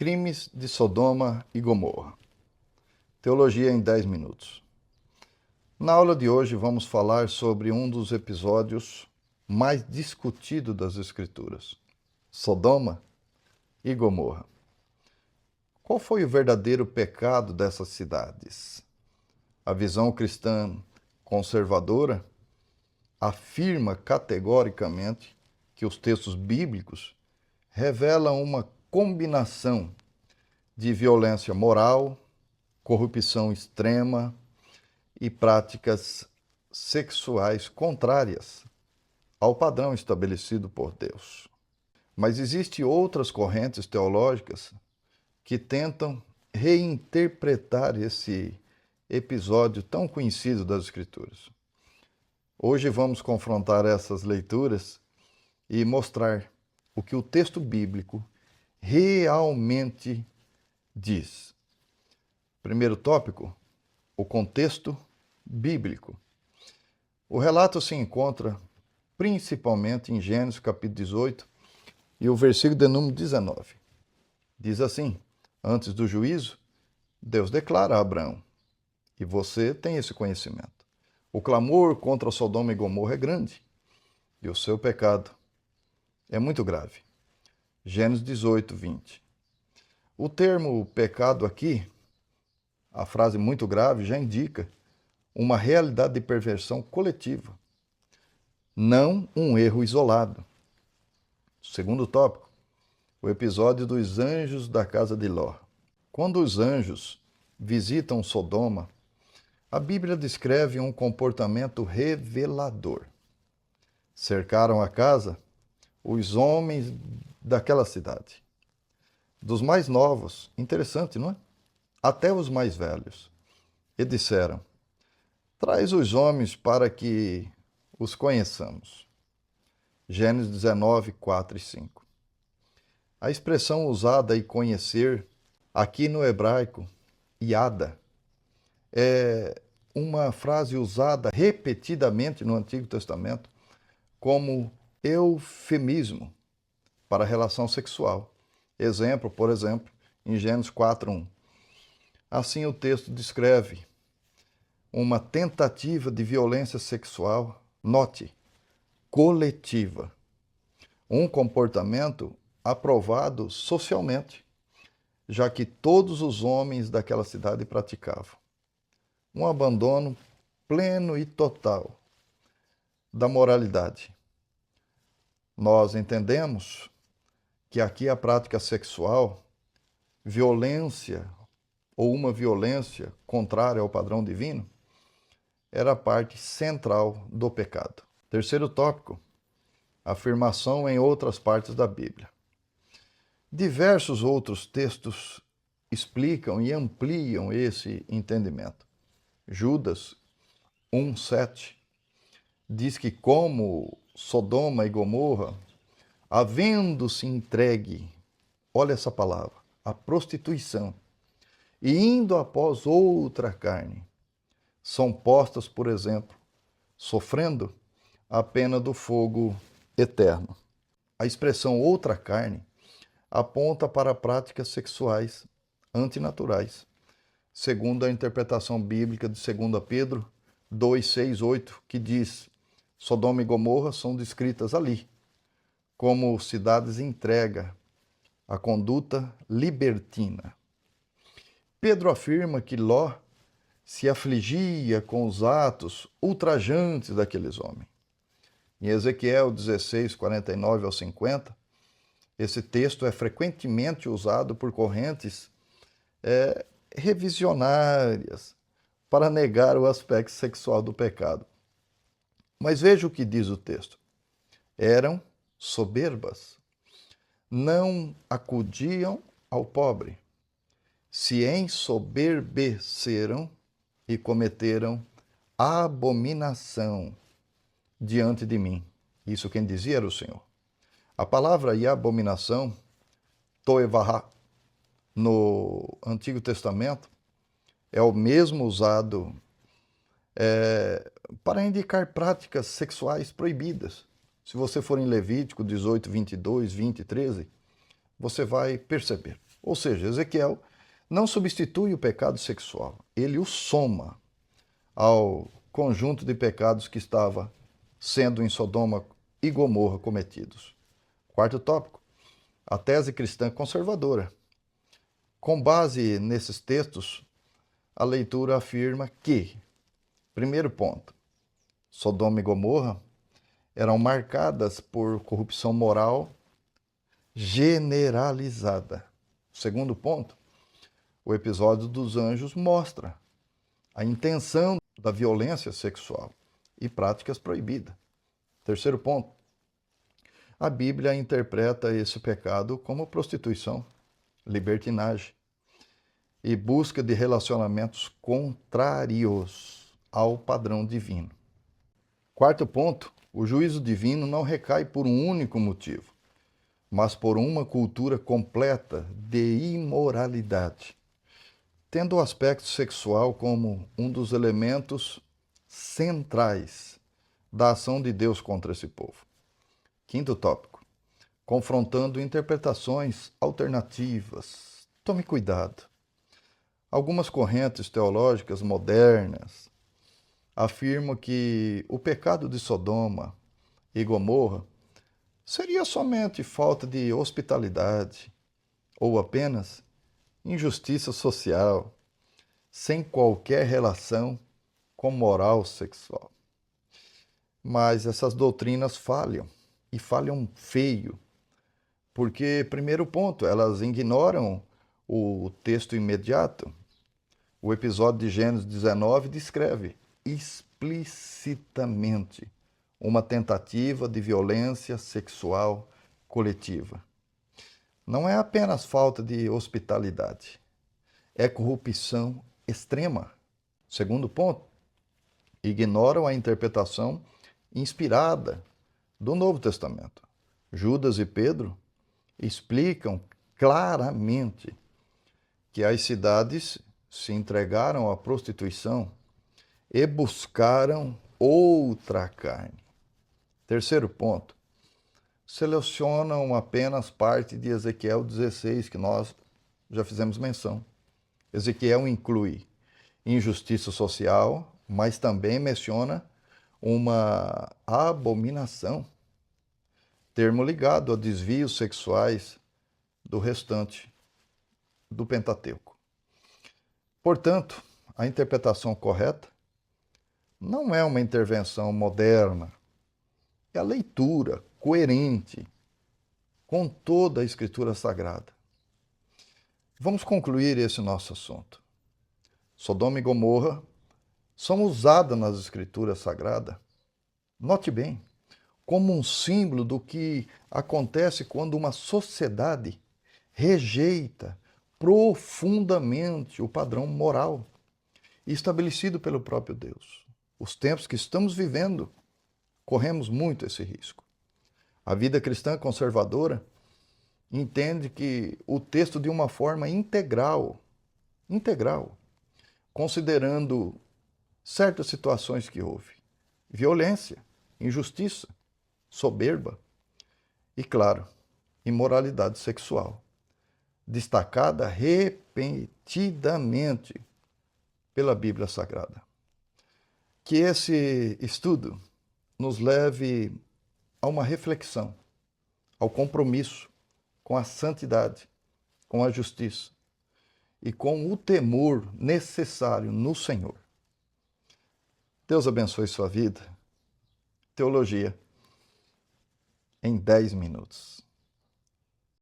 Crimes de Sodoma e Gomorra. Teologia em 10 minutos. Na aula de hoje vamos falar sobre um dos episódios mais discutidos das Escrituras: Sodoma e Gomorra. Qual foi o verdadeiro pecado dessas cidades? A visão cristã conservadora afirma categoricamente que os textos bíblicos revelam uma combinação de violência moral, corrupção extrema e práticas sexuais contrárias ao padrão estabelecido por Deus. Mas existem outras correntes teológicas que tentam reinterpretar esse episódio tão conhecido das Escrituras. Hoje vamos confrontar essas leituras e mostrar o que o texto bíblico realmente diz. Primeiro tópico, o contexto bíblico. O relato se encontra principalmente em Gênesis capítulo 18 e o versículo de número 19. Diz assim: antes do juízo, Deus declara a Abraão, e você tem esse conhecimento: o clamor contra Sodoma e Gomorra é grande, e o seu pecado é muito grave. Gênesis 18, 20. O termo pecado aqui, a frase muito grave, já indica uma realidade de perversão coletiva, não um erro isolado. Segundo tópico, o episódio dos anjos da casa de Ló. Quando os anjos visitam Sodoma, a Bíblia descreve um comportamento revelador. Cercaram a casa os homens daquela cidade. Dos mais novos, interessante, não é? Até os mais velhos. E disseram: traz os homens para que os conheçamos. Gênesis 19, 4 e 5. A expressão usada em conhecer, aqui no hebraico, yada, é uma frase usada repetidamente no Antigo Testamento como eufemismo para relação sexual. Exemplo, por exemplo, em Gênesis 4:1. Assim o texto descreve uma tentativa de violência sexual, note, coletiva. Um comportamento aprovado socialmente, já que todos os homens daquela cidade praticavam. Um abandono pleno e total da moralidade. Nós entendemos que aqui a prática sexual, violência ou uma violência contrária ao padrão divino, era a parte central do pecado. Terceiro tópico, afirmação em outras partes da Bíblia. Diversos outros textos explicam e ampliam esse entendimento. Judas 1:7 diz que como Sodoma e Gomorra, havendo-se entregue, olha essa palavra, a prostituição, e indo após outra carne, são postas, por exemplo, sofrendo a pena do fogo eterno. A expressão outra carne aponta para práticas sexuais antinaturais, segundo a interpretação bíblica de 2 Pedro 2, 6, 8, que diz: Sodoma e Gomorra são descritas ali como cidades entrega à conduta libertina. Pedro afirma que Ló se afligia com os atos ultrajantes daqueles homens. Em Ezequiel 16, 49 ao 50, esse texto é frequentemente usado por correntes revisionárias para negar o aspecto sexual do pecado. Mas veja o que diz o texto. Eram soberbas, não acudiam ao pobre, se ensoberbeceram e cometeram abominação diante de mim. Isso quem dizia era o Senhor. A palavra e abominação, toevahá, no Antigo Testamento, é o mesmo usado para indicar práticas sexuais proibidas. Se você for em Levítico 18, 22, 20 e 13, você vai perceber. Ou seja, Ezequiel não substitui o pecado sexual, ele o soma ao conjunto de pecados que estava sendo em Sodoma e Gomorra cometidos. Quarto tópico, a tese cristã conservadora. Com base nesses textos, a leitura afirma que, primeiro ponto, Sodoma e Gomorra eram marcadas por corrupção moral generalizada. Segundo ponto, o episódio dos anjos mostra a intenção da violência sexual e práticas proibidas. Terceiro ponto, a Bíblia interpreta esse pecado como prostituição, libertinagem e busca de relacionamentos contrários ao padrão divino. Quarto ponto, o juízo divino não recai por um único motivo, mas por uma cultura completa de imoralidade, tendo o aspecto sexual como um dos elementos centrais da ação de Deus contra esse povo. Quinto tópico, confrontando interpretações alternativas. Tome cuidado. Algumas correntes teológicas modernas afirmam que o pecado de Sodoma e Gomorra seria somente falta de hospitalidade ou apenas injustiça social, sem qualquer relação com moral sexual. Mas essas doutrinas falham, e falham feio, porque, primeiro ponto, elas ignoram o texto imediato. O episódio de Gênesis 19 descreve explicitamente uma tentativa de violência sexual coletiva. Não é apenas falta de hospitalidade, é corrupção extrema. Segundo ponto, ignoram a interpretação inspirada do Novo Testamento. Judas e Pedro explicam claramente que as cidades se entregaram à prostituição e buscaram outra carne. Terceiro ponto, selecionam apenas parte de Ezequiel 16, que nós já fizemos menção. Ezequiel inclui injustiça social, mas também menciona uma abominação, termo ligado a desvios sexuais do restante do Pentateuco. Portanto, a interpretação correta não é uma intervenção moderna, é a leitura coerente com toda a Escritura Sagrada. Vamos concluir esse nosso assunto. Sodoma e Gomorra são usadas nas Escrituras Sagradas, note bem, como um símbolo do que acontece quando uma sociedade rejeita profundamente o padrão moral estabelecido pelo próprio Deus. Os tempos que estamos vivendo, corremos muito esse risco. A vida cristã conservadora entende que o texto de uma forma integral, considerando certas situações que houve, violência, injustiça, soberba e, claro, imoralidade sexual, destacada repetidamente pela Bíblia Sagrada. Que esse estudo nos leve a uma reflexão, ao compromisso com a santidade, com a justiça e com o temor necessário no Senhor. Deus abençoe sua vida. Teologia em 10 minutos.